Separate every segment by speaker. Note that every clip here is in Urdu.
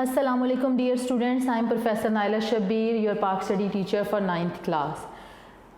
Speaker 1: Assalamualaikum dear students, I am Professor Naila Shabir, your Pak Study teacher for 9th class.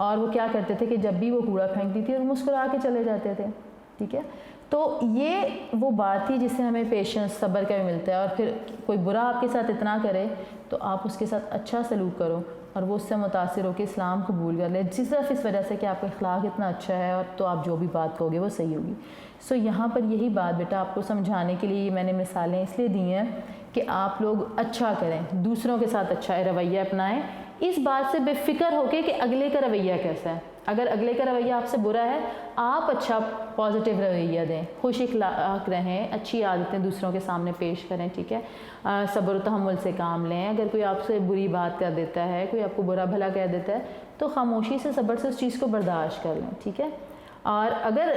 Speaker 1: اور وہ کیا کرتے تھے کہ جب بھی وہ کوڑا پھینکتی تھی اور مسکرا کے چلے جاتے تھے. ٹھیک ہے, تو یہ وہ بات تھی جس سے ہمیں پیشنس, صبر کا بھی ملتا ہے. اور پھر کوئی برا آپ کے ساتھ اتنا کرے تو آپ اس کے ساتھ اچھا سلوک کرو اور وہ اس سے متاثر ہو کے اسلام قبول کر لے, صرف اس وجہ سے کہ آپ کا اخلاق اتنا اچھا ہے اور تو آپ جو بھی بات کہو گے وہ صحیح ہوگی. سو یہاں پر یہی بات بیٹا آپ کو سمجھانے کے لیے میں نے مثالیں اس لیے دی ہیں کہ آپ لوگ اچھا کریں, دوسروں کے ساتھ اچھا رویہ اپنائیں, اس بات سے بے فکر ہو کے کہ اگلے کا رویہ کیسا ہے. اگر اگلے کا رویہ آپ سے برا ہے, آپ اچھا پازیٹیو رویہ دیں, خوش اخلاق رہیں, اچھی عادتیں دوسروں کے سامنے پیش کریں. ٹھیک ہے, صبر و تحمل سے کام لیں. اگر کوئی آپ سے بری بات کر دیتا ہے, کوئی آپ کو برا بھلا کہہ دیتا ہے, تو خاموشی سے, صبر سے اس چیز کو برداشت کر لیں. ٹھیک ہے, اور اگر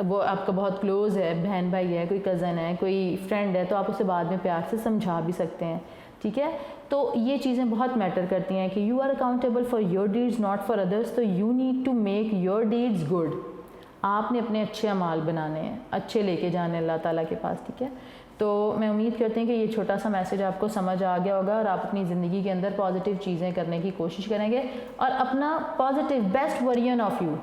Speaker 1: وہ آپ کا بہت کلوز ہے, بہن بھائی ہے, کوئی کزن ہے, کوئی فرینڈ ہے, تو آپ اسے بعد میں پیار سے سمجھا بھی سکتے ہیں. ٹھیک ہے, تو یہ چیزیں بہت میٹر کرتی ہیں کہ you are accountable for your deeds not for others. تو you need to make your deeds good. آپ نے اپنے اچھے اعمال بنانے ہیں, اچھے لے کے جانے اللہ تعالیٰ کے پاس. ٹھیک ہے, تو میں امید کرتی ہوں کہ یہ چھوٹا سا میسیج آپ کو سمجھ آ گیا ہوگا اور آپ اپنی زندگی کے اندر پازیٹیو چیزیں کرنے کی کوشش کریں گے اور اپنا positive best version of you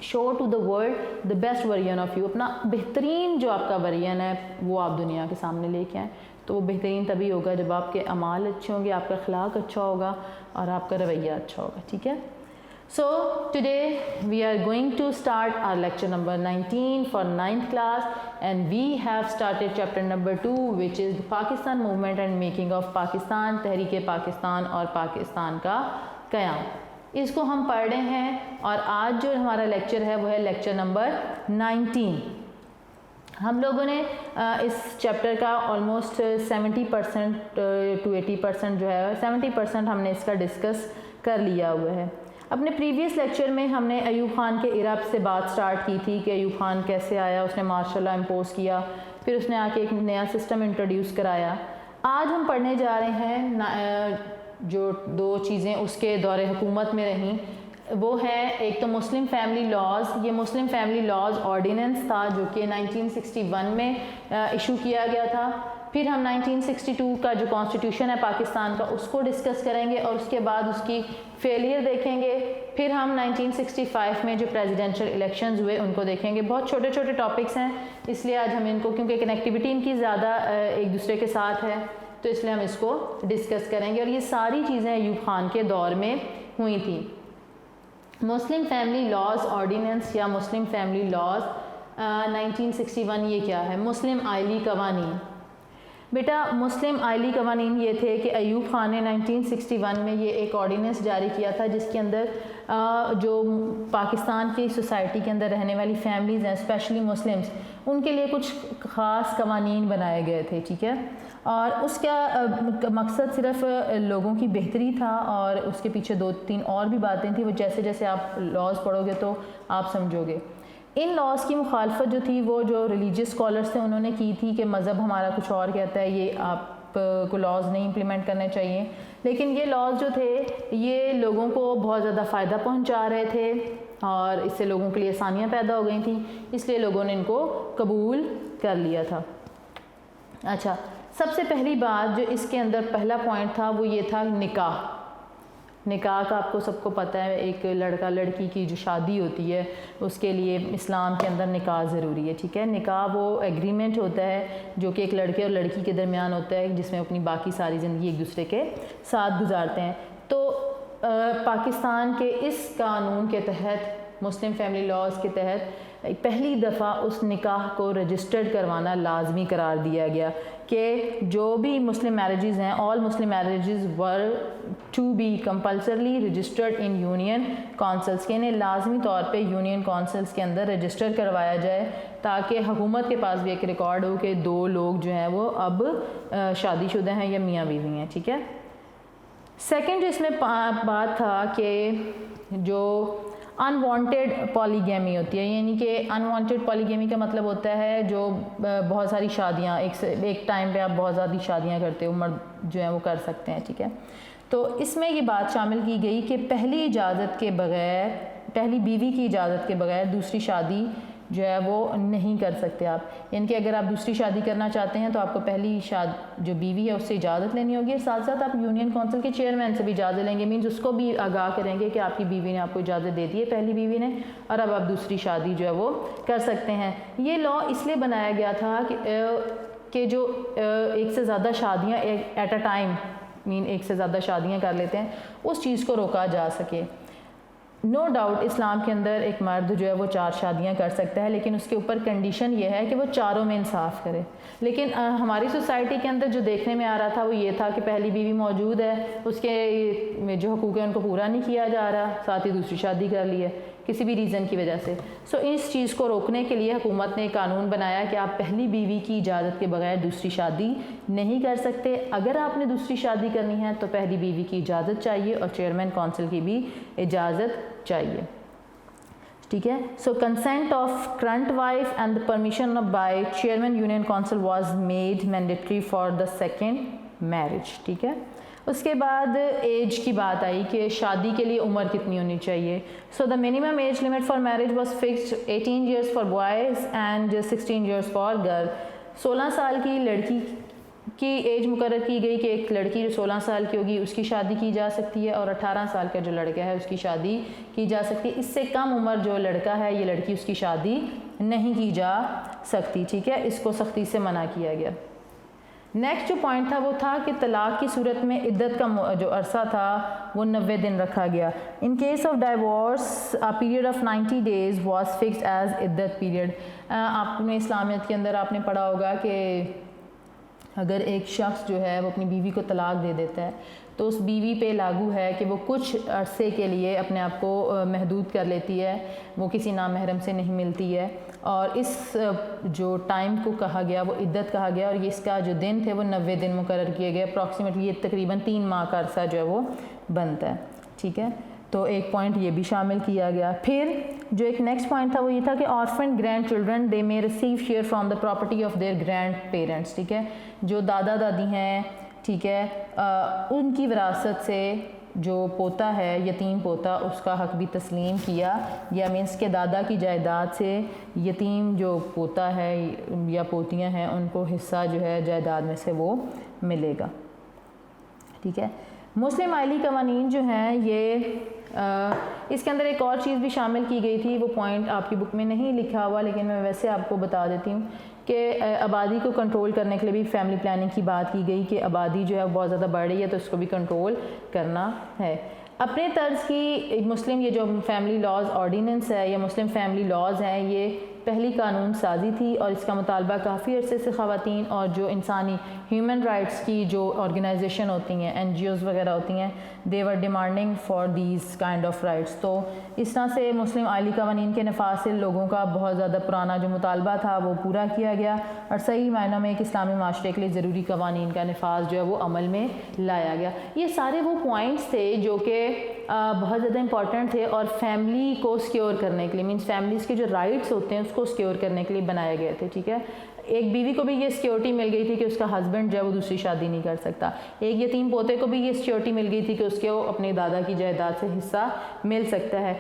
Speaker 1: show to the world, the best version of you, اپنا بہترین جو آپ کا ورژن ہے وہ آپ دنیا کے سامنے لے کے آئیں. تو وہ بہترین تبھی ہوگا جب آپ کے اعمال اچھے ہوں گے, آپ کا اخلاق اچھا ہوگا اور آپ کا رویہ اچھا ہوگا. ٹھیک ہے, so today we are going to start our lecture number 19 for 9th class and we have started chapter number 2 which is Pakistan movement and making of Pakistan, تحریک پاکستان اور پاکستان کا قیام. اس کو ہم پڑھ رہے ہیں اور آج جو ہمارا لیکچر ہے وہ ہے لیکچر نمبر 19. ہم لوگوں نے اس چیپٹر کا آلموسٹ 70% to 80% جو ہے 70% ہم نے اس کا ڈسکس کر لیا ہوا ہے. اپنے پریویس لیکچر میں ہم نے ایوب خان کے ایرا سے بات سٹارٹ کی تھی کہ ایوب خان کیسے آیا, اس نے مارشل لا امپوز کیا, پھر اس نے آ کے ایک نیا سسٹم انٹروڈیوس کرایا. آج ہم پڑھنے جا رہے ہیں جو 2 چیزیں اس کے دور حکومت میں رہیں, وہ ہے ایک تو مسلم فیملی لاز. یہ مسلم فیملی لاز آرڈیننس تھا جو کہ 1961 میں ایشو کیا گیا تھا. پھر ہم 1962 کا جو کانسٹیٹیوشن ہے پاکستان کا اس کو ڈسکس کریں گے اور اس کے بعد اس کی فیلئر دیکھیں گے. پھر ہم 1965 میں جو پریزیڈینشل الیکشنز ہوئے ان کو دیکھیں گے. بہت چھوٹے چھوٹے ٹاپکس ہیں, اس لیے آج ہم ان کو, کیونکہ کنیکٹیوٹی ان کی زیادہ ایک دوسرے کے ساتھ ہے, تو اس لیے ہم اس کو ڈسکس کریں گے. اور یہ ساری چیزیں ایوب خان کے دور میں ہوئی تھیں. مسلم فیملی لاز آرڈیننس یا مسلم فیملی لاز 1961 یہ کیا ہے؟ مسلم آئلی قوانین. بیٹا مسلم آئلی قوانین یہ تھے کہ ایوب خان نے 1961 میں یہ ایک آرڈیننس جاری کیا تھا جس کے اندر جو پاکستان کی سوسائٹی کے اندر رہنے والی فیملیز ہیں, اسپیشلی مسلمس, ان کے لیے کچھ خاص قوانین بنائے گئے تھے. ٹھیک ہے, اور اس کا مقصد صرف لوگوں کی بہتری تھا اور اس کے پیچھے 2-3 اور بھی باتیں تھیں, وہ جیسے جیسے آپ لاز پڑھو گے تو آپ سمجھو گے. ان لاز کی مخالفت جو تھی وہ جو ریلیجیس اسکالرس تھے انہوں نے کی تھی کہ مذہب ہمارا کچھ اور کہتا ہے, یہ آپ کو لاز نہیں امپلیمنٹ کرنے چاہیے. لیکن یہ لاز جو تھے یہ لوگوں کو بہت زیادہ فائدہ پہنچا رہے تھے اور اس سے لوگوں کے لیے آسانیاں پیدا ہو گئی تھیں, اس لیے لوگوں نے ان کو قبول کر لیا تھا. اچھا, سب سے پہلی بات جو اس کے اندر پہلا پوائنٹ تھا وہ یہ تھا نکاح. نکاح کا آپ کو سب کو پتہ ہے, ایک لڑکا لڑکی کی جو شادی ہوتی ہے اس کے لیے اسلام کے اندر نکاح ضروری ہے. ٹھیک ہے, نکاح وہ ایگریمنٹ ہوتا ہے جو کہ ایک لڑکے اور لڑکی کے درمیان ہوتا ہے جس میں اپنی باقی ساری زندگی ایک دوسرے کے ساتھ گزارتے ہیں. تو پاکستان کے اس قانون کے تحت, مسلم فیملی لاز کے تحت, پہلی دفعہ اس نکاح کو رجسٹرڈ کروانا لازمی قرار دیا گیا کہ جو بھی مسلم میرجز ہیں, all Muslim marriages were to be compulsorily registered in union councils, کہ انہیں لازمی طور پہ یونین کونسلس کے اندر رجسٹر کروایا جائے تاکہ حکومت کے پاس بھی ایک ریکارڈ ہو کہ 2 لوگ جو ہیں وہ اب شادی شدہ ہیں یا میاں بیوی ہیں. ٹھیک ہے, سیکنڈ جو اس میں بات تھا کہ جو انوانٹیڈ پالیگیمی ہوتی ہے, یعنی کہ انوانٹیڈ پالیگیمی کا مطلب ہوتا ہے جو بہت ساری شادیاں ایک ٹائم پہ آپ بہت زیادہ شادیاں کرتے ہو, مرد جو ہیں وہ کر سکتے ہیں. ٹھیک ہے, تو اس میں یہ بات شامل کی گئی کہ پہلی اجازت کے بغیر, پہلی بیوی کی اجازت کے بغیر دوسری شادی جو ہے وہ نہیں کر سکتے آپ، یعنی کہ اگر آپ دوسری شادی کرنا چاہتے ہیں تو آپ کو پہلی جو بیوی ہے اس سے اجازت لینی ہوگی، ساتھ ساتھ آپ یونین کونسل کے چیئرمین سے بھی اجازت لیں گے، مینز اس کو بھی آگاہ کریں گے کہ آپ کی بیوی نے آپ کو اجازت دے دی ہے پہلی بیوی نے، اور اب آپ دوسری شادی جو ہے وہ کر سکتے ہیں۔ یہ لا اس لیے بنایا گیا تھا کہ جو ایک سے زیادہ شادیاں ایٹ اے ٹائم ایک سے زیادہ شادیاں کر لیتے ہیں اس چیز کو روکا جا سکے۔ نو ڈاؤٹ اسلام کے اندر ایک مرد جو ہے وہ 4 شادیاں کر سکتا ہے، لیکن اس کے اوپر کنڈیشن یہ ہے کہ وہ چاروں میں انصاف کرے۔ لیکن ہماری سوسائٹی کے اندر جو دیکھنے میں آ رہا تھا وہ یہ تھا کہ پہلی بیوی موجود ہے، اس کے جو حقوق ہیں ان کو پورا نہیں کیا جا رہا، ساتھ ہی دوسری شادی کر لی ہے کسی بھی ریزن کی وجہ سے۔ اس چیز کو روکنے کے لیے حکومت نے قانون بنایا کہ آپ پہلی بیوی کی اجازت کے بغیر دوسری شادی نہیں کر سکتے۔ اگر آپ نے دوسری شادی کرنی ہے تو پہلی بیوی کی اجازت چاہیے اور چیئرمین کونسل کی بھی اجازت چاہیے، ٹھیک ہے۔ Consent of current wife and permission by chairman union council was made mandatory for the second marriage, ٹھیک ہے۔ اس کے بعد ایج کی بات آئی کہ شادی کے لیے عمر کتنی ہونی چاہیے۔ The minimum age limit for marriage was fixed 18 years for boys and 16 years for girl. 16 سال کی لڑکی کی ایج مقرر کی گئی کہ ایک لڑکی جو 16 سال کی ہوگی اس کی شادی کی جا سکتی ہے، اور 18 سال کا جو لڑکا ہے اس کی شادی کی جا سکتی ہے۔ اس سے کم عمر جو لڑکا ہے یہ لڑکی اس کی شادی نہیں کی جا سکتی، ٹھیک ہے، اس کو سختی سے منع کیا گیا۔ نیکسٹ جو پوائنٹ تھا وہ تھا کہ طلاق کی صورت میں عدت کا جو عرصہ تھا وہ 90 دن رکھا گیا۔ In case of divorce period of 90 days was fixed as عدت پیریڈ۔ آپ نے اسلامیت کے اندر آپ نے پڑھا ہوگا کہ اگر ایک شخص جو ہے وہ اپنی بیوی کو طلاق دے دیتا ہے تو اس بیوی پہ لاگو ہے کہ وہ کچھ عرصے کے لیے اپنے آپ کو محدود کر لیتی ہے، وہ کسی نامحرم سے نہیں ملتی ہے، اور اس جو ٹائم کو کہا گیا وہ عدت کہا گیا، اور اس کا جو دن تھے وہ 90 دن مقرر کیے گئے، اپروکسیمیٹلی یہ تقریباً 3 ماہ کا عرصہ جو ہے وہ بنتا ہے، ٹھیک ہے۔ تو ایک پوائنٹ یہ بھی شامل کیا گیا۔ پھر جو ایک نیکسٹ پوائنٹ تھا وہ یہ تھا کہ orphan grand children they may receive share from the property of their grandparents, ٹھیک ہے، جو دادا دادی ہیں، ٹھیک ہے، ان کی وراثت سے جو پوتا ہے، یتیم پوتا، اس کا حق بھی تسلیم کیا یا مینس کے دادا کی جائیداد سے یتیم جو پوتا ہے یا پوتیاں ہیں ان کو حصہ جو ہے جائیداد میں سے وہ ملے گا، ٹھیک ہے۔ مسلم آئلی قوانین جو ہیں یہ اس کے اندر ایک اور چیز بھی شامل کی گئی تھی، وہ پوائنٹ آپ کی بک میں نہیں لکھا ہوا لیکن میں ویسے آپ کو بتا دیتی ہوں کہ آبادی کو کنٹرول کرنے کے لیے بھی فیملی پلاننگ کی بات کی گئی کہ آبادی جو ہے بہت زیادہ بڑھ رہی ہے تو اس کو بھی کنٹرول کرنا ہے۔ اپنے طرز کی مسلم یہ جو فیملی لاز آرڈیننس ہے یا مسلم فیملی لاز ہیں یہ پہلی قانون سازی تھی، اور اس کا مطالبہ کافی عرصے سے خواتین اور جو انسانی ہیومن رائٹس کی جو آرگنائزیشن ہوتی ہیں، NGOs وغیرہ ہوتی ہیں، they were demanding for these kind of rights. تو اس طرح سے مسلم آئلی قوانین کے نفاذ سے لوگوں کا بہت زیادہ پرانا جو مطالبہ تھا وہ پورا کیا گیا، اور صحیح معنوں میں ایک اسلامی معاشرے کے لیے ضروری قوانین کا نفاذ جو ہے وہ عمل میں لایا گیا۔ یہ سارے وہ پوائنٹس تھے جو کہ بہت زیادہ امپورٹنٹ تھے اور فیملی کو سیکیور کرنے کے لیے، مینس فیملیز کے جو رائٹس ہوتے ہیں اس کو سیکیور کرنے کے لیے بنائے گئے تھے، ٹھیک ہے۔ ایک بیوی کو بھی یہ سیکیورٹی مل گئی تھی کہ اس کا ہسبینڈ جو ہے وہ دوسری شادی نہیں کر سکتا، ایک یتیم پوتے کو بھی یہ سیکیورٹی مل گئی تھی کہ اس کے وہ اپنے دادا کی جائیداد سے حصہ مل سکتا ہے۔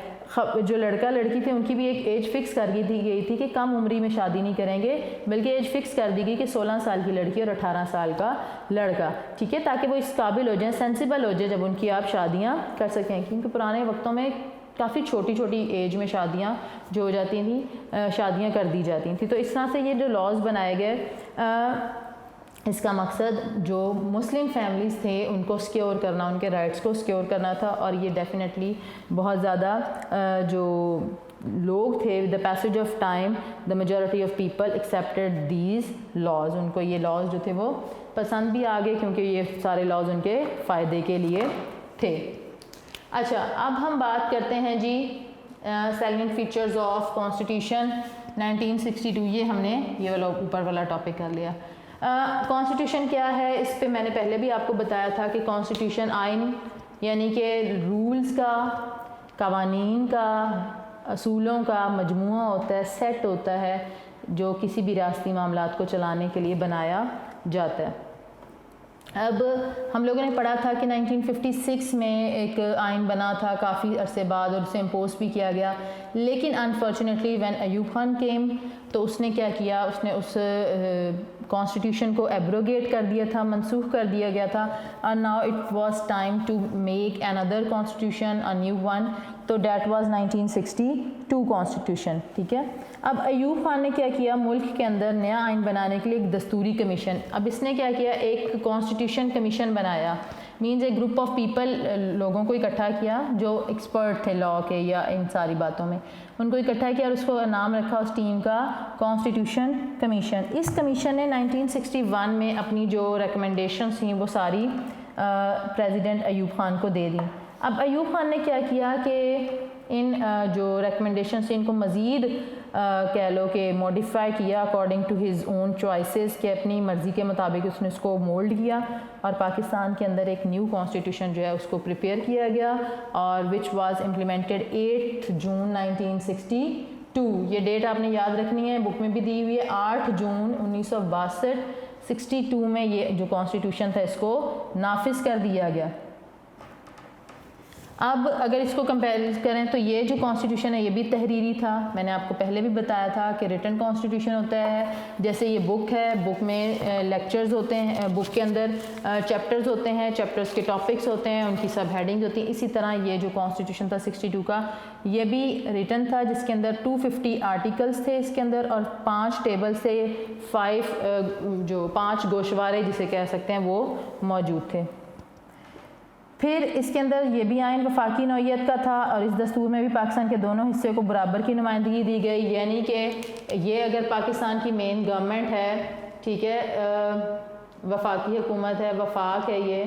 Speaker 1: جو لڑکا لڑکی تھے ان کی بھی ایک ایج فکس کر دی گئی تھی کہ کم عمری میں شادی نہیں کریں گے، بلکہ ایج فکس کر دی گئی کہ 16 سال کی لڑکی اور 18 سال کا لڑکا، ٹھیک ہے، تاکہ وہ اس قابل ہو جائیں، سینسیبل ہو جائیں جب ان کی آپ شادیاں کر سکیں، کیونکہ پرانے وقتوں میں کافی چھوٹی چھوٹی ایج میں شادیاں جو ہو جاتی تھیں، شادیاں کر دی جاتی تھیں۔ تو اس طرح سے یہ جو لاز بنائے گئے اس کا مقصد جو مسلم فیملیز تھے ان کو سیکیور کرنا، ان کے رائٹس کو سیکیور کرنا تھا، اور یہ ڈیفینیٹلی بہت زیادہ جو لوگ تھے with the passage of time the majority of people accepted these laws, ان کو یہ لاز جو تھے وہ پسند بھی آ گئے کیونکہ یہ سارے لاز ان کے فائدے کے لیے تھے۔ اچھا، اب ہم بات کرتے ہیں جی سیلنٹ فیچرز آف کانسٹیٹیوشن 1962، یہ ہم نے یہ والا اوپر والا ٹاپک کر لیا۔ کانسٹیٹیوشن کیا ہے، اس پہ میں نے پہلے بھی آپ کو بتایا تھا کہ کانسٹیٹیوشن آئین یعنی کہ رولز کا، قوانین کا، اصولوں کا مجموعہ ہوتا ہے، سیٹ ہوتا ہے جو کسی بھی ریاستی معاملات کو چلانے کے لیے بنایا جاتا ہے۔ اب ہم لوگوں نے پڑھا تھا کہ 1956 میں ایک آئین بنا تھا کافی عرصے بعد، اور اسے امپوز بھی کیا گیا، لیکن unfortunately when Ayub Khan came تو اس نے کیا کیا، اس نے اس کانسٹیٹیوشن کو ایبروگیٹ کر دیا تھا، منسوخ کر دیا گیا تھا، اور now it was time to make another constitution a new one, تو دیٹ واز 1962 کانسٹیٹیوشن. ٹھیک ہے. اب ایوب خان نے کیا کیا، ملک کے اندر نیا آئین بنانے کے لیے ایک دستوری کمیشن، اب اس نے کیا کیا، ایک کانسٹیٹیوشن کمیشن بنایا، مینز ایک گروپ آف پیپل، لوگوں کو اکٹھا کیا جو ایکسپرٹ تھے لا کے یا ان ساری باتوں میں، ان کو اکٹھا کیا اور اس کو نام رکھا اس ٹیم کا کانسٹیٹیوشن کمیشن. اس کمیشن نے 1961 میں اپنی جو ریکمنڈیشنز تھیں وہ ساری پریزیڈنٹ ایوب خان کو دے دیں. اب ایوب خان نے کیا کیا کہ ان جو ریکمنڈیشنز تھیں ان کو مزید کہہ لو کہ موڈیفائی کیا according to his own choices, کہ اپنی مرضی کے مطابق اس نے اس کو مولڈ کیا، اور پاکستان کے اندر ایک نیو کانسٹیٹیوشن جو ہے اس کو پریپیئر کیا گیا، اور وچ واز امپلیمنٹڈ 8 جون 1962. یہ ڈیٹ آپ نے یاد رکھنی ہے، بک میں بھی دی ہوئی ہے، 8 جون 1962 62 میں یہ جو کانسٹیٹیوشن تھا اس کو نافذ کر دیا گیا. اب اگر اس کو کمپیئر کریں تو یہ جو کانسٹیٹیوشن ہے یہ بھی تحریری تھا، میں نے آپ کو پہلے بھی بتایا تھا کہ ریٹن کانسٹیٹیوشن ہوتا ہے، جیسے یہ بک ہے، بک میں لیکچرز ہوتے ہیں، بک کے اندر چیپٹرز ہوتے ہیں، چیپٹرز کے ٹاپکس ہوتے ہیں، ان کی سب ہیڈنگز ہوتی ہیں. اسی طرح یہ جو کانسٹیٹیوشن تھا 62 کا یہ بھی ریٹن تھا، جس کے اندر 250 آرٹیکلز تھے اس کے اندر، اور 5 ٹیبل سے 5 گوشوارے جسے کہہ سکتے ہیں وہ موجود تھے. پھر اس کے اندر یہ بھی آئین وفاقی نوعیت کا تھا، اور اس دستور میں بھی پاکستان کے دونوں حصے کو برابر کی نمائندگی دی گئی، یعنی کہ یہ اگر پاکستان کی مین گورنمنٹ ہے، ٹھیک ہے، وفاقی حکومت ہے، وفاق ہے یہ،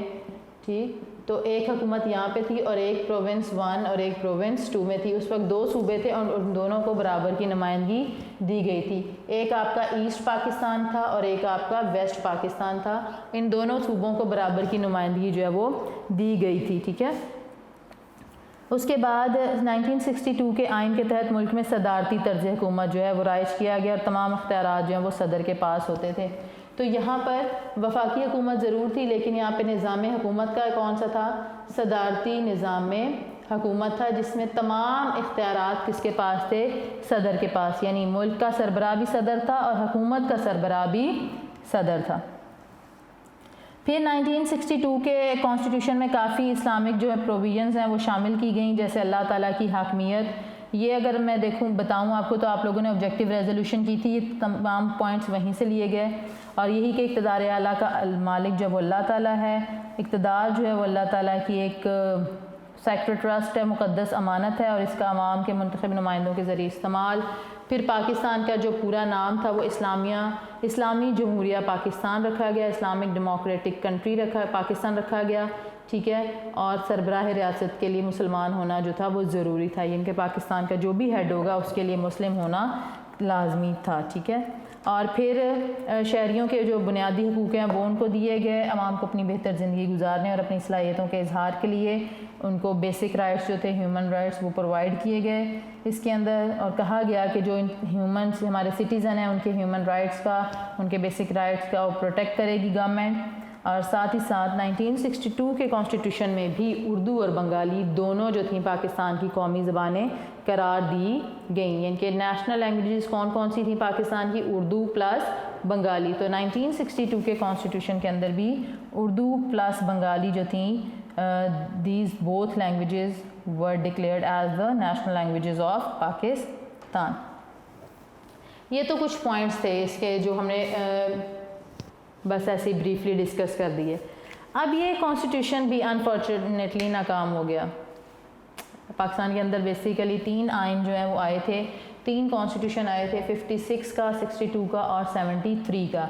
Speaker 1: ٹھیک، تو ایک حکومت یہاں پہ تھی اور ایک پروونس 1 اور ایک پروونس 2 میں تھی. اس وقت 2 صوبے تھے اور ان دونوں کو برابر کی نمائندگی دی گئی تھی. ایک آپ کا ایسٹ پاکستان تھا اور ایک آپ کا ویسٹ پاکستان تھا. ان دونوں صوبوں کو برابر کی نمائندگی جو ہے وہ دی گئی تھی. ٹھیک ہے. اس کے بعد 1962 کے آئین کے تحت ملک میں صدارتی طرز حکومت جو ہے وہ رائج کیا گیا، اور تمام اختیارات جو ہیں وہ صدر کے پاس ہوتے تھے. تو یہاں پر وفاقی حکومت ضرور تھی، لیکن یہاں پہ نظام حکومت کا کون سا تھا؟ صدارتی نظام حکومت تھا، جس میں تمام اختیارات کس کے پاس تھے؟ صدر کے پاس. یعنی ملک کا سربراہ بھی صدر تھا اور حکومت کا سربراہ بھی صدر تھا. پھر 1962 کے کانسٹیٹیوشن میں کافی اسلامک جو ہے پروویژنز ہیں وہ شامل کی گئیں، جیسے اللہ تعالیٰ کی حاکمیت. یہ اگر میں بتاؤں آپ کو تو آپ لوگوں نے آبجیکٹیو ریزولوشن کی تھی، یہ تمام پوائنٹس وہیں سے لیے گئے، اور یہی کہ اقتدار اعلیٰ کا مالک جو وہ اللہ تعالیٰ ہے، اقتدار جو ہے وہ اللہ تعالیٰ کی ایک سیکرڈ ٹرسٹ ہے، مقدس امانت ہے، اور اس کا عوام کے منتخب نمائندوں کے ذریعے استعمال. پھر پاکستان کا جو پورا نام تھا وہ اسلامی جمہوریہ پاکستان رکھا گیا، اسلامک ڈیموکریٹک کنٹری پاکستان رکھا گیا. ٹھیک ہے. اور سربراہ ریاست کے لیے مسلمان ہونا جو تھا وہ ضروری تھا، یعنی کہ پاکستان کا جو بھی ہیڈ ہوگا اس کے لیے مسلم ہونا لازمی تھا. ٹھیک ہے. اور پھر شہریوں کے جو بنیادی حقوق ہیں وہ ان کو دیے گئے، عوام کو اپنی بہتر زندگی گزارنے اور اپنی صلاحیتوں کے اظہار کے لیے ان کو بیسک رائٹس جو تھے، ہیومن رائٹس، وہ پرووائڈ کیے گئے اس کے اندر. اور کہا گیا کہ جو ہیومنس ہمارے سٹیزن ہیں ان کے ہیومن رائٹس کا، ان کے بیسک رائٹس کا وہ پروٹیکٹ کرے گی گورنمنٹ. اور ساتھ ہی ساتھ 1962 کے کانسٹیٹیوشن میں بھی اردو اور بنگالی دونوں جو تھیں پاکستان کی قومی زبانیں قرار دی گئیں. یعنی کہ نیشنل لینگویجز کون کون سی تھیں پاکستان کی؟ اردو پلس بنگالی. تو 1962 کے کانسٹیٹیوشن کے اندر بھی اردو پلس بنگالی جو تھیں، these both languages were declared as the national languages of Pakistan. یہ تو کچھ پوائنٹس تھے اس کے جو ہم نے بس ایسے ہی بریفلی ڈسکس کر دیے. اب یہ کانسٹیٹیوشن بھی انفارچونیٹلی ناکام ہو گیا. پاکستان کے اندر بیسیکلی 3 آئین جو ہیں وہ آئے تھے، 3 کانسٹیٹیوشن آئے تھے، 56 کا، 62 کا اور 73 کا.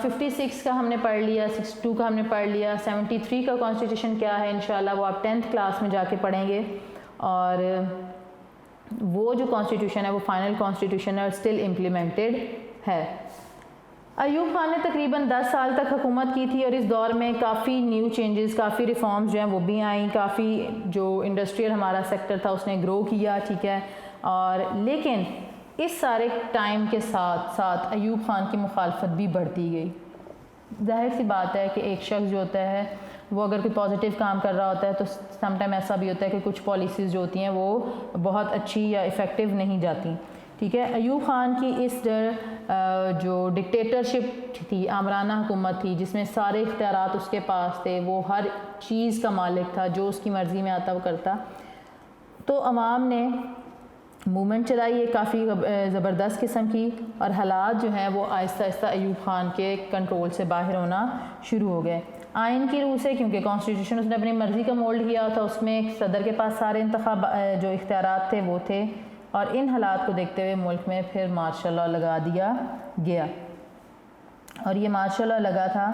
Speaker 1: 56 کا ہم نے پڑھ لیا، 62 کا ہم نے پڑھ لیا. 73 کا کانسٹیٹیوشن کیا ہے انشاءاللہ وہ آپ 10th کلاس میں جا کے پڑھیں گے. اور وہ جو کانسٹیٹیوشن ہے وہ فائنل کانسٹیٹیوشن ہے اور اسٹل امپلیمنٹڈ ہے. ایوب خان نے تقریباً 10 سال تک حکومت کی تھی، اور اس دور میں کافی نیو چینجز، کافی ریفارمز جو ہیں وہ بھی آئیں. کافی جو انڈسٹریل ہمارا سیکٹر تھا اس نے گرو کیا. ٹھیک ہے. اور لیکن اس سارے ٹائم کے ساتھ ساتھ ایوب خان کی مخالفت بھی بڑھتی گئی. ظاہر سی بات ہے کہ ایک شخص جو ہوتا ہے وہ اگر کوئی پازیٹیو کام کر رہا ہوتا ہے تو سم ٹائم ایسا بھی ہوتا ہے کہ کچھ پالیسیز جو ہوتی ہیں وہ بہت اچھی یا افیکٹو نہیں جاتی. ٹھیک ہے. ایوب خان کی اس جو ڈکٹیٹرشپ تھی, آمرانہ حکومت تھی جس میں سارے اختیارات اس کے پاس تھے, وہ ہر چیز کا مالک تھا, جو اس کی مرضی میں آتا وہ کرتا, تو عوام نے موومنٹ چلائی ہے کافی زبردست قسم کی, اور حالات جو ہیں وہ آہستہ آہستہ ایوب خان کے کنٹرول سے باہر ہونا شروع ہو گئے. آئین کی روح سے, کیونکہ کانسٹیٹیوشن اس نے اپنی مرضی کا مولڈ کیا تھا, اس میں صدر کے پاس سارے جو اختیارات تھے وہ تھے, اور ان حالات کو دیکھتے ہوئے ملک میں پھر مارشل لاء لگا دیا گیا. اور یہ مارشل لاء لگا تھا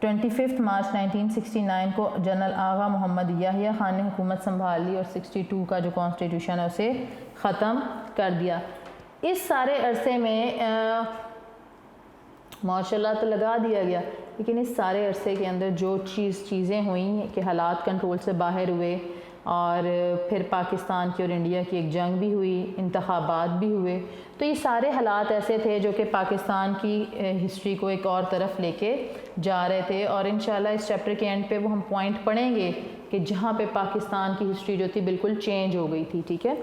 Speaker 1: 25 مارچ 1969 کو. جنرل آغا محمد یحییٰ خان نے حکومت سنبھال لی اور 62 کا جو کانسٹیٹیوشن ہے اسے ختم کر دیا. اس سارے عرصے میں مارشل لاء تو لگا دیا گیا, لیکن اس سارے عرصے کے اندر جو چیزیں ہوئیں کہ حالات کنٹرول سے باہر ہوئے, اور پھر پاکستان کی اور انڈیا کی ایک جنگ بھی ہوئی, انتخابات بھی ہوئے, تو یہ سارے حالات ایسے تھے جو کہ پاکستان کی ہسٹری کو ایک اور طرف لے کے جا رہے تھے. اور انشاءاللہ اس چیپٹر کے اینڈ پہ وہ ہم پوائنٹ پڑھیں گے کہ جہاں پہ پاکستان کی ہسٹری جو تھی بالکل چینج ہو گئی تھی. ٹھیک ہے,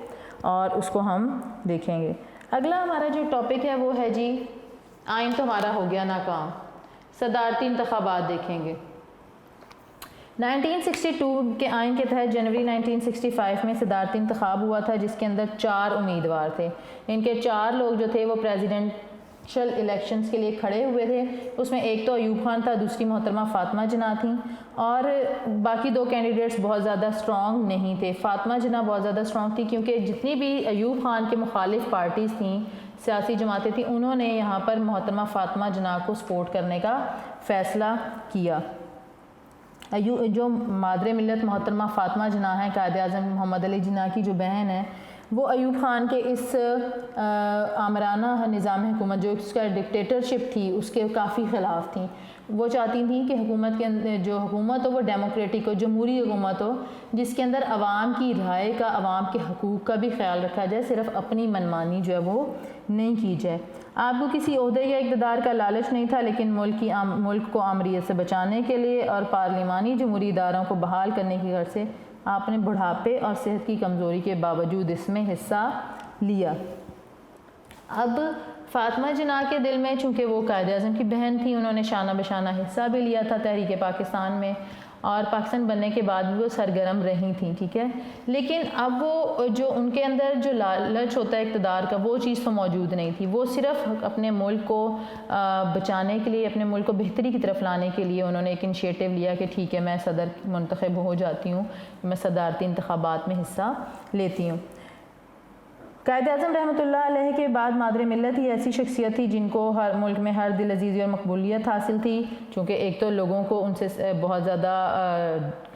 Speaker 1: اور اس کو ہم دیکھیں گے. اگلا ہمارا جو ٹاپک ہے وہ ہے جی آئین تو ہمارا ہو گیا ناکام, صدارتی انتخابات دیکھیں گے. 1962 کے آئین کے تحت جنوری 1965 میں صدارتی انتخاب ہوا تھا, جس کے اندر 4 امیدوار تھے. ان کے 4 لوگ جو تھے وہ پریزیڈنشل الیکشنز کے لیے کھڑے ہوئے تھے. اس میں ایک تو ایوب خان تھا, دوسری محترمہ فاطمہ جناح تھیں, اور باقی 2 کینڈیڈیٹس بہت زیادہ اسٹرانگ نہیں تھے. فاطمہ جناح بہت زیادہ اسٹرانگ تھی کیونکہ جتنی بھی ایوب خان کے مخالف پارٹیز تھیں, سیاسی جماعتیں تھیں, انہوں نے یہاں پر محترمہ فاطمہ جناح کو سپورٹ کرنے کا فیصلہ کیا. جو مادر ملت محترمہ فاطمہ جناح ہیں, قائد اعظم محمد علی جناح کی جو بہن ہے, وہ ایوب خان کے اس آمرانہ نظام حکومت جو اس کا ڈکٹیٹرشپ تھی اس کے کافی خلاف تھیں. وہ چاہتی تھیں کہ حکومت کے اندر جو حکومت ہو وہ ڈیموکریٹک ہو, جمہوری حکومت ہو, جس کے اندر عوام کی رائے کا, عوام کے حقوق کا بھی خیال رکھا جائے, صرف اپنی منمانی جو ہے وہ نہیں کی جائے. آپ کو کسی عہدے یا اقتدار کا لالچ نہیں تھا, لیکن ملک کو آمریت سے بچانے کے لیے اور پارلیمانی جمہوری اداروں کو بحال کرنے کی غرض سے آپ نے بڑھاپے اور صحت کی کمزوری کے باوجود اس میں حصہ لیا. اب فاطمہ جناح کے دل میں, چونکہ وہ قائد اعظم کی بہن تھی, انہوں نے شانہ بشانہ حصہ بھی لیا تھا تحریک پاکستان میں, اور پاکستان بننے کے بعد بھی وہ سرگرم رہی تھیں. ٹھیک ہے, لیکن اب وہ جو ان کے اندر جو لالچ ہوتا ہے اقتدار کا, وہ چیز تو موجود نہیں تھی. وہ صرف اپنے ملک کو بچانے کے لیے, اپنے ملک کو بہتری کی طرف لانے کے لیے انہوں نے ایک انیشیٹو لیا کہ ٹھیک ہے میں صدر منتخب ہو جاتی ہوں, میں صدارتی انتخابات میں حصہ لیتی ہوں. قائد اعظم رحمۃ اللہ علیہ کے بعد مادر ملت ہی ایسی شخصیت تھی جن کو ہر ملک میں ہر دل عزیزی اور مقبولیت حاصل تھی, چونکہ ایک تو لوگوں کو ان سے بہت زیادہ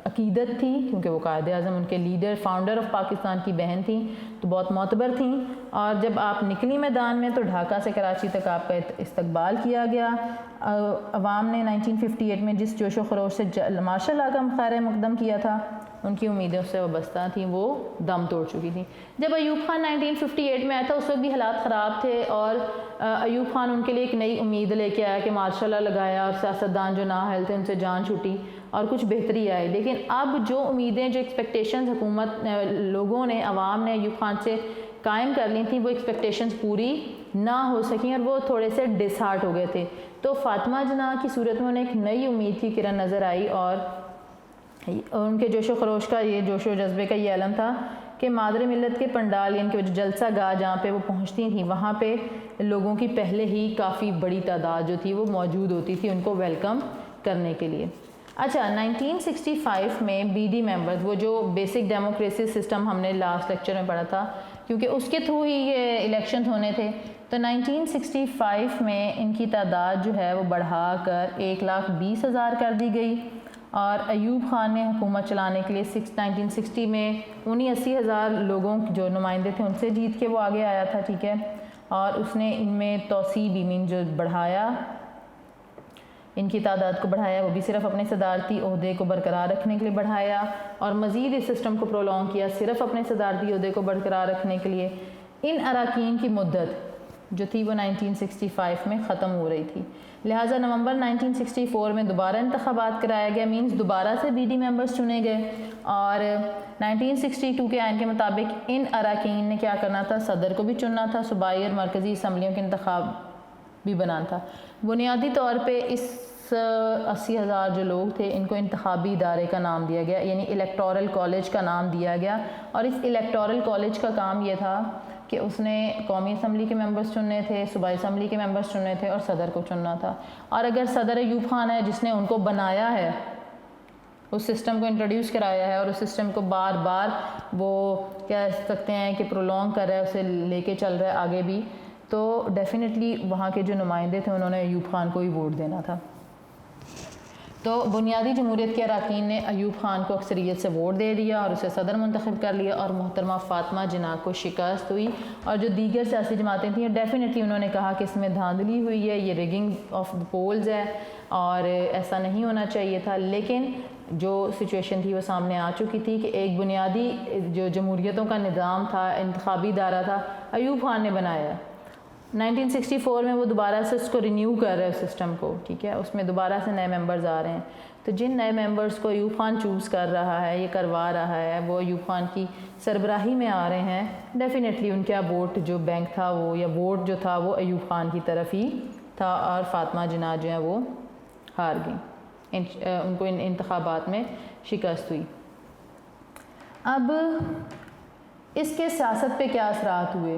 Speaker 1: عقیدت تھی, کیونکہ وہ قائد اعظم ان کے لیڈر, فاؤنڈر آف پاکستان کی بہن تھیں, تو بہت معتبر تھیں. اور جب آپ نکلی میدان میں تو ڈھاکہ سے کراچی تک آپ کا استقبال کیا گیا. عوام نے 1958 میں جس جوش و خروش سے مارشل لاء کا خیر مقدم کیا تھا, ان کی امیدوں سے وابستہ تھیں, وہ دم توڑ چکی تھیں. جب ایوب خان 1958 میں آیا تھا اس وقت بھی حالات خراب تھے, اور ایوب خان ان کے لیے ایک نئی امید لے کے آیا کہ مارشل لاء لگایا اور سیاستدان جو نااہل تھے ان سے جان چھوٹی اور کچھ بہتری آئی. لیکن اب جو امیدیں, جو ایکسپیکٹیشنز حکومت لوگوں نے, عوام نے ایوب خان سے قائم کر لی تھیں, وہ ایکسپیکٹیشنز پوری نہ ہو سکیں اور وہ تھوڑے سے ڈس ہارٹ ہو گئے تھے. تو فاطمہ جناح کی صورت میں انہیں ایک نئی امید کی کرن نظر آئی, اور ان کے جوش و خروش کا, یہ جوش و جذبے کا یہ علم تھا کہ مادر ملت کے پنڈال, یعنی کہ جو جلسہ گاہ جہاں پہ وہ پہنچتی تھیں, وہاں پہ لوگوں کی پہلے ہی کافی بڑی تعداد جو تھی وہ موجود ہوتی تھی ان کو ویلکم کرنے کے لیے. اچھا, 1965 میں بی ڈی ممبرز, وہ جو بیسک ڈیموکریسی سسٹم ہم نے لاسٹ لیکچر میں پڑھا تھا, کیونکہ اس کے تھرو ہی یہ الیکشن ہونے تھے, تو 1965 میں ان کی تعداد جو ہے وہ بڑھا کر 1,20,000 کر دی گئی. اور ایوب خان نے حکومت چلانے کے لیے 1960 میں 80,000 لوگوں جو نمائندے تھے ان سے جیت کے وہ آگے آیا تھا. ٹھیک ہے, اور اس نے ان میں توسیع بھی مین جو بڑھایا, ان کی تعداد کو بڑھایا, وہ بھی صرف اپنے صدارتی عہدے کو برقرار رکھنے کے لیے بڑھایا, اور مزید اس سسٹم کو پرولونگ کیا صرف اپنے صدارتی عہدے کو برقرار رکھنے کے لیے. ان اراکین کی مدت جو تھی وہ 1965 میں ختم ہو رہی تھی، لہٰذا نومبر 1964 میں دوبارہ انتخابات کرایا گیا، مینز دوبارہ سے بی ڈی ممبرز چنے گئے، اور 1962 کے آئین کے مطابق ان اراکین نے کیا کرنا تھا، صدر کو بھی چننا تھا، صوبائی اور مرکزی اسمبلیوں کے انتخاب بھی بنانا تھا۔ بنیادی طور پہ اس 80,000 جو لوگ تھے ان کو انتخابی ادارے کا نام دیا گیا، یعنی الیکٹورل کالج کا نام دیا گیا، اور اس الیکٹورل کالج کا کام یہ تھا کہ اس نے قومی اسمبلی کے ممبرز چننے تھے، صوبائی اسمبلی کے ممبرز چننے تھے، اور صدر کو چننا تھا۔ اور اگر صدر ایوب خان ہے جس نے ان کو بنایا ہے، اس سسٹم کو انٹروڈیوس کرایا ہے اور اس سسٹم کو بار بار وہ کہہ سکتے ہیں کہ پرولونگ کر رہا ہے، اسے لے کے چل رہا ہے آگے بھی، تو ڈیفینیٹلی وہاں کے جو نمائندے تھے انہوں نے ایوب خان کو ہی ووٹ دینا تھا۔ تو بنیادی جمہوریت کے اراکین نے ایوب خان کو اکثریت سے ووٹ دے دیا اور اسے صدر منتخب کر لیا، اور محترمہ فاطمہ جناح کو شکست ہوئی، اور جو دیگر سیاسی جماعتیں تھیں ڈیفینیٹلی انہوں نے کہا کہ اس میں دھاندلی ہوئی ہے، یہ ریگنگ آف دا پولز ہے اور ایسا نہیں ہونا چاہیے تھا، لیکن جو سچویشن تھی وہ سامنے آ چکی تھی کہ ایک بنیادی جو جمہوریتوں کا نظام تھا، انتخابی ادارہ تھا، ایوب خان نے بنایا ہے۔ 1964 میں وہ دوبارہ سے اس کو رینیو کر رہے ہیں سسٹم کو، ٹھیک ہے، اس میں دوبارہ سے نئے ممبرز آ رہے ہیں، تو جن نئے ممبرز کو ایوب خان چوز کر رہا ہے، یہ کروا رہا ہے، وہ ایوب خان کی سربراہی میں آ رہے ہیں، ڈیفینیٹلی ان کا ووٹ جو بینک تھا وہ یا ووٹ جو تھا وہ ایوب خان کی طرف ہی تھا، اور فاطمہ جناح جو ہیں وہ ہار گئیں، ان کو ان انتخابات میں شکست ہوئی۔ اب اس کے سیاست پہ کیا اثرات ہوئے؟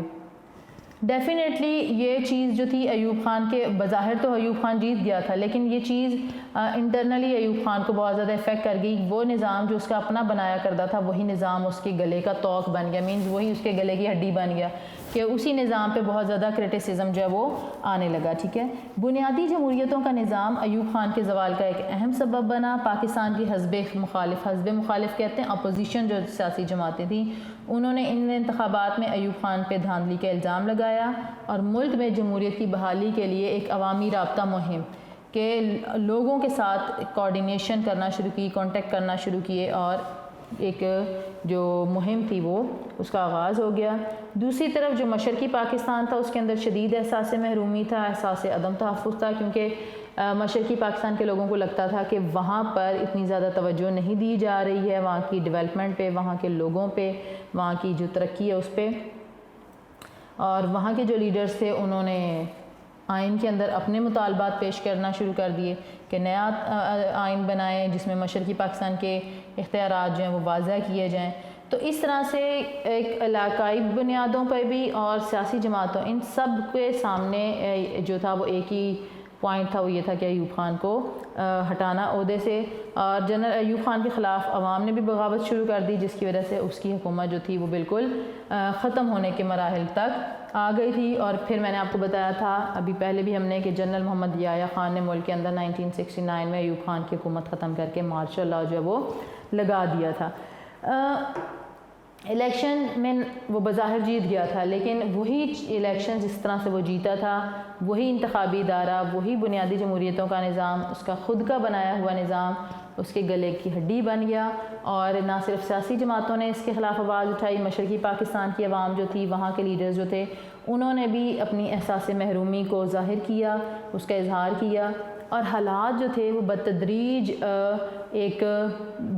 Speaker 1: ڈیفینیٹلی یہ چیز جو تھی ایوب خان کے بظاہر تو ایوب خان جیت گیا تھا، لیکن یہ چیز انٹرنلی ایوب خان کو بہت زیادہ افیکٹ کر گئی۔ وہ نظام جو اس کا اپنا بنایا کرتا تھا وہی نظام اس کے گلے کا توق بن گیا، مینز وہی اس کے گلے کی ہڈی بن گیا، کہ اسی نظام پہ بہت زیادہ کرٹیسزم جو ہے وہ آنے لگا، ٹھیک ہے۔ بنیادی جمہوریتوں کا نظام ایوب خان کے زوال کا ایک اہم سبب بنا۔ پاکستان کی حزب مخالف کہتے ہیں، اپوزیشن جو سیاسی جماعتیں تھیں، انہوں نے ان انتخابات میں ایوب خان پہ دھاندلی کا الزام لگایا، اور ملک میں جمہوریت کی بحالی کے لیے ایک عوامی رابطہ مہم کہ لوگوں کے ساتھ کوارڈینیشن کرنا شروع کی، کانٹیکٹ کرنا شروع کیے، اور ایک جو مہم تھی وہ اس کا آغاز ہو گیا۔ دوسری طرف جو مشرقی پاکستان تھا اس کے اندر شدید احساس محرومی تھا، احساس عدم تحفظ تھا، کیونکہ مشرقی پاکستان کے لوگوں کو لگتا تھا کہ وہاں پر اتنی زیادہ توجہ نہیں دی جا رہی ہے، وہاں کی ڈیولپمنٹ پہ، وہاں کے لوگوں پہ، وہاں کی جو ترقی ہے اس پہ، اور وہاں کے جو لیڈرز تھے انہوں نے آئین کے اندر اپنے مطالبات پیش کرنا شروع کر دیے کہ نیا آئین بنائیں جس میں مشرقی پاکستان کے اختیارات جو ہیں وہ واضح کیے جائیں۔ تو اس طرح سے ایک علاقائی بنیادوں پہ بھی اور سیاسی جماعتوں، ان سب کے سامنے جو تھا وہ ایک ہی پوائنٹ تھا، وہ یہ تھا کہ ایوب خان کو ہٹانا عہدے سے، اور جنرل ایوب خان کے خلاف عوام نے بھی بغاوت شروع کر دی، جس کی وجہ سے اس کی حکومت جو تھی وہ بالکل ختم ہونے کے مراحل تک آ گئی تھی۔ اور پھر میں نے آپ کو بتایا تھا ابھی پہلے بھی ہم نے کہ جنرل محمد یحییٰ خان نے ملک کے اندر 1969 میں ایوب خان کی حکومت ختم کر کے مارشل لاء جو ہے وہ لگا دیا تھا۔ الیکشن میں وہ بظاہر جیت گیا تھا، لیکن وہی الیکشن جس طرح سے وہ جیتا تھا، وہی انتخابی ادارہ، وہی بنیادی جمہوریتوں کا نظام، اس کا خود کا بنایا ہوا نظام اس کے گلے کی ہڈی بن گیا، اور نہ صرف سیاسی جماعتوں نے اس کے خلاف آواز اٹھائی، مشرقی پاکستان کی عوام جو تھی، وہاں کے لیڈرز جو تھے، انہوں نے بھی اپنی احساس محرومی کو ظاہر کیا، اس کا اظہار کیا، اور حالات جو تھے وہ بتدریج ایک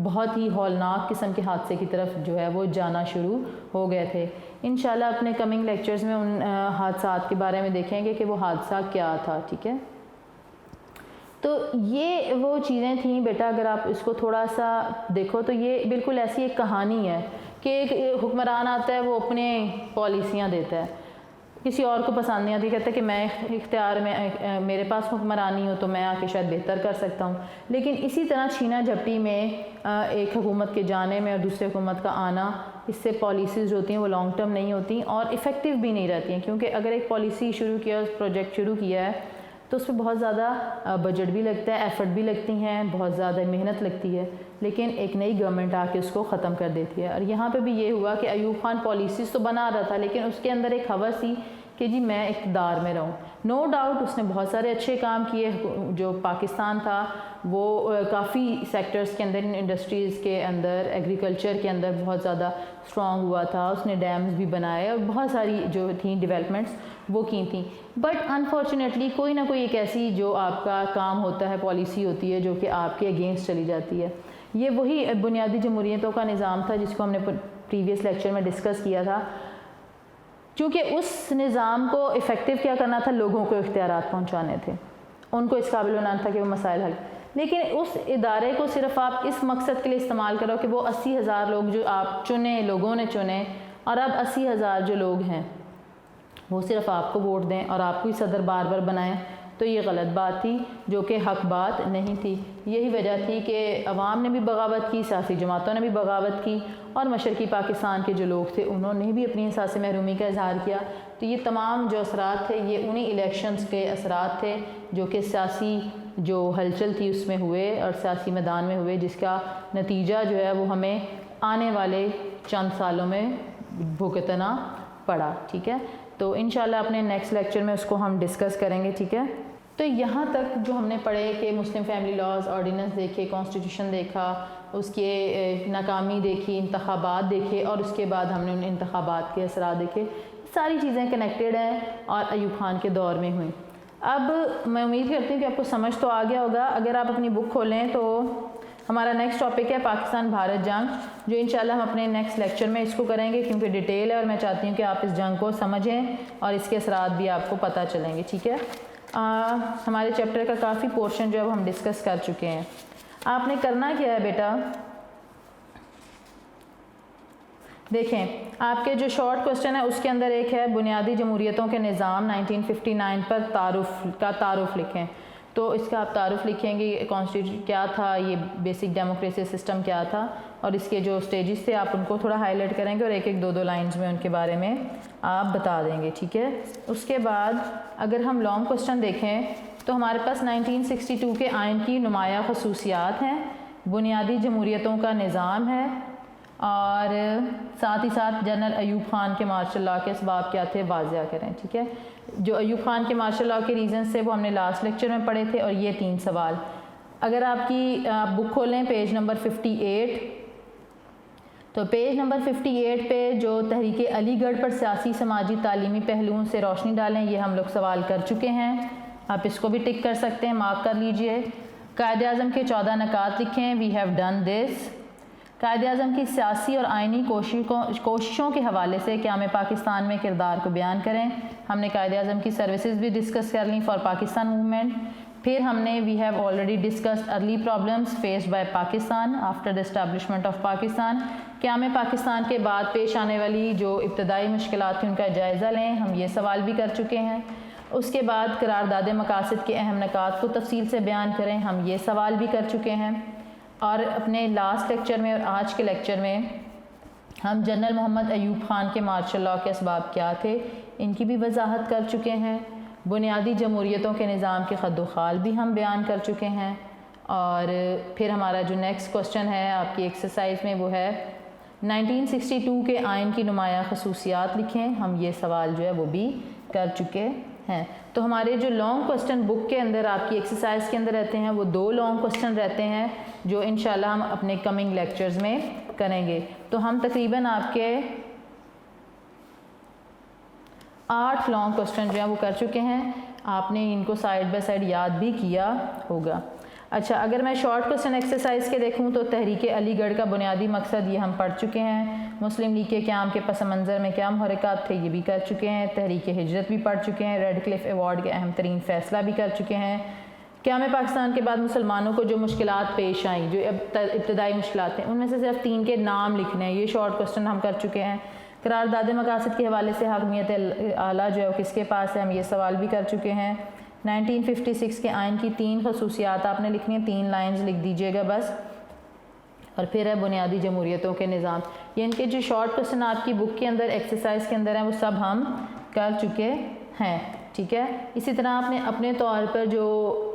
Speaker 1: بہت ہی ہولناک قسم کے حادثے کی طرف جو ہے وہ جانا شروع ہو گئے تھے۔ انشاءاللہ اپنے کمنگ لیکچرز میں ان حادثات کے بارے میں دیکھیں گے کہ وہ حادثہ کیا تھا، ٹھیک ہے۔ تو یہ وہ چیزیں تھیں بیٹا، اگر آپ اس کو تھوڑا سا دیکھو تو یہ بالکل ایسی ایک کہانی ہے کہ ایک حکمران آتا ہے، وہ اپنے پالیسیاں دیتا ہے، کسی اور کو پسند نہیں آتی، کہتا ہے کہ میں اختیار میں میرے پاس حکمرانی ہو تو میں آ کے شاید بہتر کر سکتا ہوں، لیکن اسی طرح چھینا جھپٹی میں ایک حکومت کے جانے میں اور دوسرے حکومت کا آنا، اس سے پالیسیز جو ہوتی ہیں وہ لانگ ٹرم نہیں ہوتی اور افیکٹو بھی نہیں رہتی ہیں، کیونکہ اگر ایک پالیسی شروع کیا، پروجیکٹ شروع کیا ہے تو اس پہ بہت زیادہ بجٹ بھی لگتا ہے، ایفرٹ بھی لگتی ہیں، بہت زیادہ محنت لگتی ہے، لیکن ایک نئی گورنمنٹ آ کے اس کو ختم کر دیتی ہے۔ اور یہاں پہ بھی یہ ہوا کہ ایوب خان پالیسیز تو بنا رہا تھا، لیکن اس کے اندر ایک ہوس تھی کہ جی میں اقتدار میں رہوں. نو ڈاؤٹ اس نے بہت سارے اچھے کام کیے. جو پاکستان تھا وہ کافی سیکٹرز کے اندر, انڈسٹریز کے اندر, ایگریکلچر کے اندر بہت زیادہ اسٹرانگ ہوا تھا. اس نے ڈیمز بھی بنائے اور بہت ساری جو تھیں ڈیولپمنٹس وہ کی تھیں. بٹ انفارچونیٹلی کوئی نہ کوئی ایک ایسی جو آپ کا کام ہوتا ہے, پالیسی ہوتی ہے جو کہ آپ کے اگینسٹ چلی جاتی ہے. یہ وہی بنیادی جمہوریتوں کا نظام تھا جس کو ہم نے پریویس لیکچر میں ڈسکس کیا تھا. چونکہ اس نظام کو افیکٹو کیا کرنا تھا, لوگوں کو اختیارات پہنچانے تھے, ان کو اس قابل بنانا تھا کہ وہ مسائل حل. لیکن اس ادارے کو صرف آپ اس مقصد کے لیے استعمال کرو کہ وہ 80,000 لوگ جو آپ چنے, لوگوں نے چنے, اور اب 80,000 جو لوگ ہیں وہ صرف آپ کو ووٹ دیں اور آپ کو ہی صدر بار بار بنائیں, تو یہ غلط بات تھی جو کہ حق بات نہیں تھی. یہی وجہ تھی کہ عوام نے بھی بغاوت کی, سیاسی جماعتوں نے بھی بغاوت کی, اور مشرقی پاکستان کے جو لوگ تھے انہوں نے بھی اپنی احساس محرومی کا اظہار کیا. تو یہ تمام جو اثرات تھے یہ انہی الیکشنز کے اثرات تھے جو کہ سیاسی جو ہلچل تھی اس میں ہوئے اور سیاسی میدان میں ہوئے, جس کا نتیجہ جو ہے وہ ہمیں آنے والے چند سالوں میں بھگتنا پڑا. ٹھیک ہے, تو انشاءاللہ اپنے نیکسٹ لیکچر میں اس کو ہم ڈسکس کریں گے. ٹھیک ہے, تو یہاں تک جو ہم نے پڑھے کہ مسلم فیملی لاز, آرڈیننس دیکھے, کانسٹیٹیوشن دیکھا, اس کے ناکامی دیکھی, انتخابات دیکھے, اور اس کے بعد ہم نے ان انتخابات کے اثرات دیکھے. ساری چیزیں کنیکٹڈ ہیں اور ایوب خان کے دور میں ہوئیں. اب میں امید کرتی ہوں کہ آپ کو سمجھ تو آ گیا ہوگا. اگر آپ اپنی بک کھولیں تو ہمارا نیکسٹ ٹاپک ہے پاکستان بھارت جنگ, جو انشاءاللہ ہم اپنے نیکسٹ لیکچر میں اس کو کریں گے کیونکہ ڈیٹیل ہے اور میں چاہتی ہوں کہ آپ اس جنگ کو سمجھیں اور اس کے اثرات بھی آپ کو پتہ چلیں گے. ٹھیک ہے, ہمارے چیپٹر کا کافی پورشن جو ہے وہ ہم ڈسکس کر چکے ہیں. آپ نے کرنا کیا ہے بیٹا, دیکھیں آپ کے جو شارٹ کوسچن ہے اس کے اندر ایک ہے بنیادی جمہوریتوں کے نظام 1959 پر تعارف لکھیں. تو اس کا آپ تعارف لکھیں گے, کانسٹیٹیوشن کیا تھا, یہ بیسک ڈیموکریسی سسٹم کیا تھا, اور اس کے جو سٹیجز تھے آپ ان کو تھوڑا ہائی لائٹ کریں گے اور ایک ایک دو لائنز میں ان کے بارے میں آپ بتا دیں گے. ٹھیک ہے, اس کے بعد اگر ہم لانگ کوسچن دیکھیں تو ہمارے پاس 1962 کے آئین کی نمایاں خصوصیات ہیں, بنیادی جمہوریتوں کا نظام ہے, اور ساتھ ہی ساتھ جنرل ایوب خان کے مارشل لاء کے اسباب کیا تھے واضح کریں. ٹھیک ہے, جو ایوب خان کے مارشل لاء کے ریزنز تھے وہ ہم نے لاسٹ لیکچر میں پڑھے تھے, اور یہ 3 سوال. اگر آپ کی بک کھولیں پیج نمبر 58, تو پیج نمبر 58 پہ جو تحریک علی گڑھ پر سیاسی, سماجی, تعلیمی پہلوؤں سے روشنی ڈالیں, یہ ہم لوگ سوال کر چکے ہیں. آپ اس کو بھی ٹک کر سکتے ہیں, مارک کر لیجئے. قائد اعظم کے 14 نکات لکھیں, we have done this. Quaid Azam کی سیاسی اور آئینی کوششوں کے حوالے سے قیام پاکستان میں کردار کو بیان کریں. ہم نے قائد اعظم کی سروسز بھی ڈسکس کر لیں فار پاکستان موومنٹ. پھر ہم نے we have already discussed early problems faced by Pakistan after the establishment of Pakistan. قیام پاکستان کے بعد پیش آنے والی جو ابتدائی مشکلات تھیں ان کا جائزہ لیں, ہم یہ سوال بھی کر چکے ہیں. اس کے بعد قرارداد مقاصد کے اہم نکات کو تفصیل سے بیان کریں, ہم یہ سوال بھی کر چکے ہیں. اور اپنے لاسٹ لیکچر میں اور آج کے لیکچر میں ہم جنرل محمد ایوب خان کے مارشل لاء کے اسباب کیا تھے ان کی بھی وضاحت کر چکے ہیں. بنیادی جمہوریتوں کے نظام کے خد و خال بھی ہم بیان کر چکے ہیں. اور پھر ہمارا جو نیکسٹ کوسچن ہے آپ کی ایکسرسائز میں وہ ہے 1962 کے آئین کی نمایاں خصوصیات لکھیں, ہم یہ سوال جو ہے وہ بھی کر چکے ہیں. تو ہمارے جو لانگ کوسچن بک کے اندر آپ کی ایکسرسائز کے اندر رہتے ہیں وہ 2 لانگ کوسچن رہتے ہیں جو انشاءاللہ ہم اپنے کمنگ لیکچرز میں کریں گے. تو ہم تقریباً آپ کے 8 لانگ کوسچن جو ہیں وہ کر چکے ہیں. آپ نے ان کو سائڈ بائی سائڈ یاد بھی کیا ہوگا. اچھا, اگر میں شارٹ کوسچن ایکسرسائز کے دیکھوں تو تحریک علی گڑھ کا بنیادی مقصد یہ ہم پڑھ چکے ہیں. مسلم لیگ کے قیام کے پس منظر میں کیا محرکات تھے یہ بھی کر چکے ہیں. تحریک ہجرت بھی پڑھ چکے ہیں. ریڈ کلف ایوارڈ کے اہم ترین فیصلہ بھی کر چکے ہیں. قیام پاکستان کے بعد مسلمانوں کو جو مشکلات پیش آئیں, جو ابتدائی مشکلات ہیں, ان میں سے صرف 3 کے نام لکھنے ہیں, یہ شارٹ کوسچن ہم کر چکے ہیں. قرارداد مقاصد کے حوالے سے حاکمیت اعلیٰ جو ہے وہ کس کے پاس ہے, ہم یہ سوال بھی کر چکے ہیں. 1956 کے آئین کی 3 خصوصیات آپ نے لکھنی ہیں, 3 لائنز لکھ دیجئے گا بس. اور پھر ہے بنیادی جمہوریتوں کے نظام. یہ ان کے جو شارٹ کوسچن آپ کی بک کے اندر ایکسرسائز کے اندر ہیں وہ سب ہم کر چکے ہیں. ٹھیک ہے, اسی طرح آپ نے اپنے طور پر جو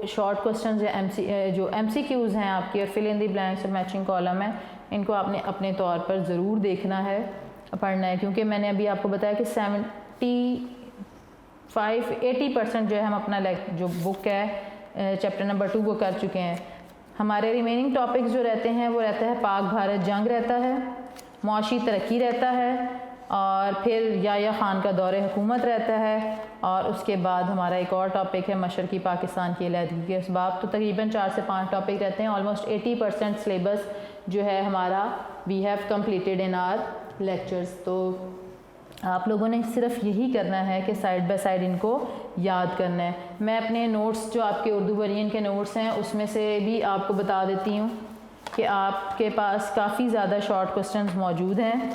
Speaker 1: شارٹ کوسچنز یا جو ایم سی کیوز ہیں آپ کی اور فل ان دی بلینکس اور میچنگ کالم ہے, ان کو آپ نے اپنے طور پر ضرور دیکھنا ہے, پڑھنا ہے, کیونکہ میں نے ابھی آپ کو بتایا کہ 80% جو ہے ہم اپنا جو بک ہے چیپٹر نمبر 2 وہ کر چکے ہیں. ہمارے ریمیننگ ٹاپکس جو رہتے ہیں وہ رہتا ہے پاک بھارت جنگ رہتا ہے, معاشی ترقی رہتا ہے, اور پھر یا خان کا دور حکومت رہتا ہے, اور اس کے بعد ہمارا ایک اور ٹاپک ہے مشرقی پاکستان کی علیحدگی کے اسباب. تو تقریباً 4 سے 5 ٹاپک رہتے ہیں. آلموسٹ 80% سلیبس جو ہے ہمارا we have completed in our lectures. تو آپ لوگوں نے صرف یہی کرنا ہے کہ سائڈ بائی سائڈ ان کو یاد کرنا ہے. میں اپنے نوٹس جو آپ کے اردو ورژن کے نوٹس ہیں اس میں سے بھی آپ کو بتا دیتی ہوں کہ آپ کے پاس کافی زیادہ شارٹ کوسچنز موجود ہیں.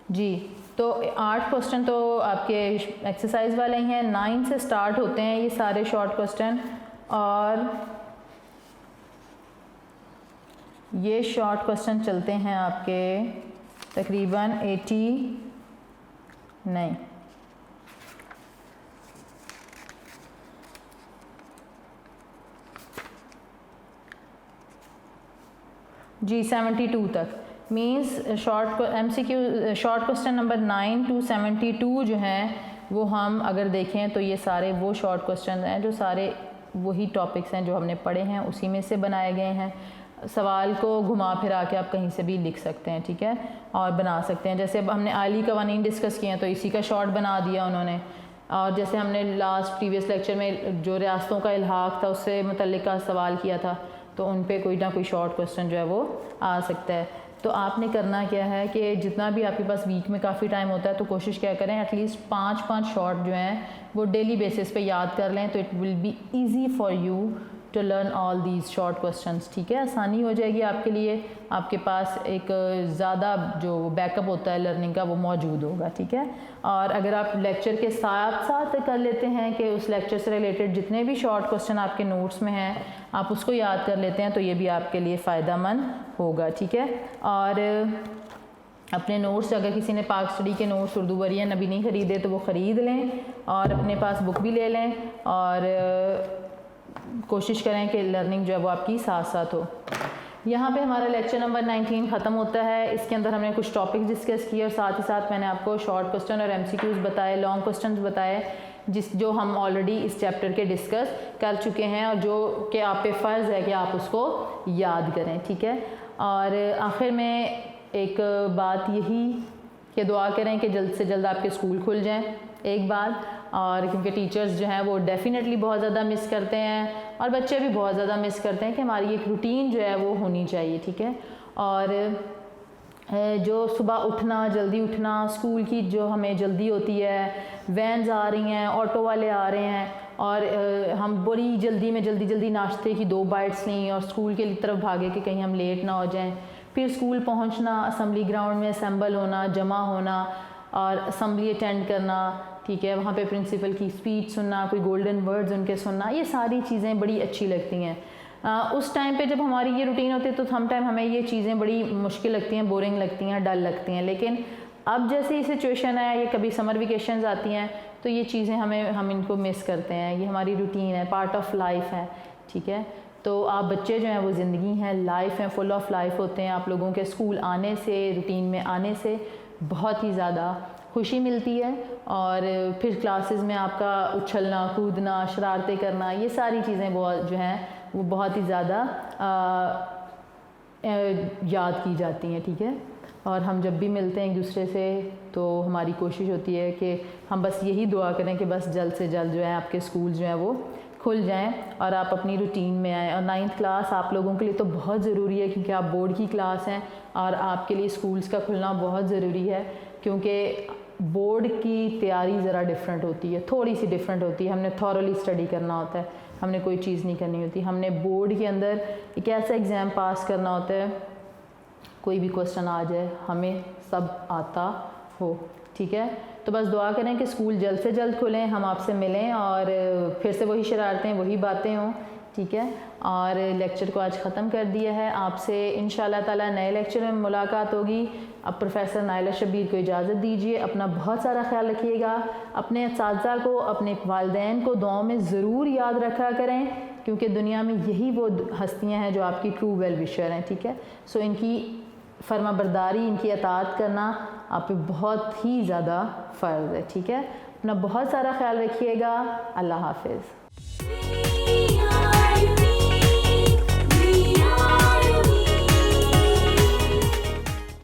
Speaker 1: جی, تو 8 کوسچن تو آپ کے ایکسرسائز والے ہی ہیں. 9 سے سٹارٹ ہوتے ہیں یہ سارے شارٹ کوسچن, اور یہ شارٹ کوسچن چلتے ہیں آپ کے تقریباً 72 تک. Means short question number 9 to 72 جو ہیں وہ ہم اگر دیکھیں تو یہ سارے وہ شارٹ کوسچن ہیں جو سارے وہی ٹاپکس ہیں جو ہم نے پڑھے ہیں, اسی میں سے بنائے گئے ہیں. سوال کو گھما پھرا کے آپ کہیں سے بھی لکھ سکتے ہیں, ٹھیک ہے, اور بنا سکتے ہیں. جیسے اب ہم نے عالی قوانین ڈسکس کیے ہیں تو اسی کا شارٹ بنا دیا انہوں نے. اور جیسے ہم نے پریویس لیکچر میں جو ریاستوں کا الحاق تھا اس سے متعلقہ سوال کیا تھا, تو ان پہ کوئی نہ کوئی شارٹ کوسچن جو ہے وہ آ سکتا ہے. تو آپ نے کرنا کیا ہے کہ جتنا بھی آپ کے پاس ویک میں کافی ٹائم ہوتا ہے تو کوشش کیا کریں ایٹ لیسٹ 5 شارٹ جو ہیں وہ ڈیلی بیسس پہ یاد کر لیں, تو it will be easy for you to learn all these short questions. ٹھیک ہے, آسانی ہو جائے گی آپ کے لیے, آپ کے پاس ایک زیادہ جو بیک اپ ہوتا ہے لرننگ کا وہ موجود ہوگا. ٹھیک ہے, اور اگر آپ لیکچر کے ساتھ ساتھ کر لیتے ہیں کہ اس لیکچر سے ریلیٹڈ جتنے بھی شارٹ کوسچن آپ کے نوٹس میں ہیں آپ اس کو یاد کر لیتے ہیں تو یہ بھی آپ کے لیے فائدہ مند ہوگا. ٹھیک ہے, اور اپنے نوٹس اگر کسی نے پاک اسٹڈی کے نوٹس اردو ورژن ابھی نہیں خریدے تو وہ خرید لیں, اور اپنے پاس بک بھی لے لیں, اور کوشش کریں کہ لرننگ جو ہے وہ آپ کی ساتھ ساتھ ہو. یہاں پہ ہمارا لیکچر نمبر 19 ختم ہوتا ہے. اس کے اندر ہم نے کچھ ٹاپکس ڈسکس کیے اور ساتھ ہی ساتھ میں نے آپ کو شارٹ کوسچن اور MCQs بتائے, لانگ کوسچنز بتائے جو ہم آلریڈی اس چیپٹر کے ڈسکس کر چکے ہیں اور جو کہ آپ پہ فرض ہے کہ آپ اس کو یاد کریں. ٹھیک ہے, اور آخر میں ایک بات یہی کہ دعا کریں کہ جلد سے جلد آپ کے اسکول کھل جائیں ایک بات, اور کیونکہ ٹیچرز جو ہیں وہ ڈیفینیٹلی بہت زیادہ مس کرتے ہیں اور بچے بھی بہت زیادہ مس کرتے ہیں کہ ہماری ایک روٹین جو ہے وہ ہونی چاہیے. ٹھیک ہے, اور جو صبح اٹھنا, جلدی اٹھنا, اسکول کی جو ہمیں جلدی ہوتی ہے, وینز آ رہی ہیں, آٹو والے آ رہے ہیں, اور ہم بڑی جلدی میں جلدی ناشتے کی 2 بائٹس لیں اور اسکول کے طرف بھاگے کہ کہیں ہم لیٹ نہ ہو جائیں. پھر اسکول پہنچنا, اسمبلی گراؤنڈ میں اسمبل ہونا, جمع ہونا اور اسمبلی اٹینڈ کرنا. ٹھیک ہے, وہاں پہ پرنسپل کی اسپیچ سننا, کوئی گولڈن ورڈز ان کے سننا, یہ ساری چیزیں بڑی اچھی لگتی ہیں. اس ٹائم پہ جب ہماری یہ روٹین ہوتی ہے تو سم ٹائم ہمیں یہ چیزیں بڑی مشکل لگتی ہیں, بورنگ لگتی ہیں, ڈل لگتی ہیں. لیکن اب جیسے یہ سچویشن ہے, یہ کبھی سمر ویکیشنز آتی ہیں تو یہ چیزیں ہم ان کو مس کرتے ہیں. یہ ہماری روٹین ہے, پارٹ آف لائف ہے. ٹھیک ہے, تو آپ بچے جو ہیں وہ زندگی ہیں, لائف ہیں, فل آف لائف ہوتے ہیں. آپ لوگوں کے اسکول آنے سے, روٹین میں آنے سے بہت ہی زیادہ خوشی ملتی ہے, اور پھر کلاسز میں آپ کا اچھلنا, کودنا, شرارتیں کرنا, یہ ساری چیزیں جو ہیں وہ بہت ہی زیادہ یاد کی جاتی ہیں. ٹھیک ہے, اور ہم جب بھی ملتے ہیں ایک دوسرے سے تو ہماری کوشش ہوتی ہے کہ ہم بس یہی دعا کریں کہ بس جلد سے جلد جو ہے آپ کے اسکول جو ہیں وہ کھل جائیں اور آپ اپنی روٹین میں آئیں. اور 9th کلاس آپ لوگوں کے لیے تو بہت ضروری ہے کیونکہ آپ بورڈ کی کلاس ہیں, اور آپ کے لیے اسکولس کا کھلنا بہت ضروری ہے کیونکہ بورڈ کی تیاری ذرا ڈفرینٹ ہوتی ہے, تھوڑی سی ڈفرینٹ ہوتی ہے. ہم نے تھورلی اسٹڈی کرنا ہوتا ہے, ہم نے کوئی چیز نہیں کرنی ہوتی. ہم نے بورڈ کے اندر ایک ایسا ایگزام پاس کرنا ہوتا ہے, کوئی بھی کوسچن آ جائے ہمیں سب آتا ہو. ٹھیک ہے, تو بس دعا کریں کہ اسکول جلد سے جلد کھلیں, ہم آپ سے ملیں اور پھر سے وہی شرارتیں, وہی باتیں ہوں. ٹھیک ہے, اور لیکچر کو آج ختم کر دیا ہے. آپ سے انشاءاللہ تعالی نئے لیکچر میں ملاقات ہوگی. اب پروفیسر نائلہ شبیر کو اجازت دیجیے. اپنا بہت سارا خیال رکھیے گا. اپنے اساتذہ کو, اپنے والدین کو دعاؤں میں ضرور یاد رکھا کریں. کیونکہ دنیا میں یہی وہ ہستیاں ہیں جو آپ کی ٹرو ویل وشر ہیں. ٹھیک ہے, سو ان کی فرما برداری, ان کی اطاعت کرنا آپ پہ بہت ہی زیادہ فرض ہے. ٹھیک ہے, اپنا بہت سارا خیال رکھیے گا. اللہ حافظ.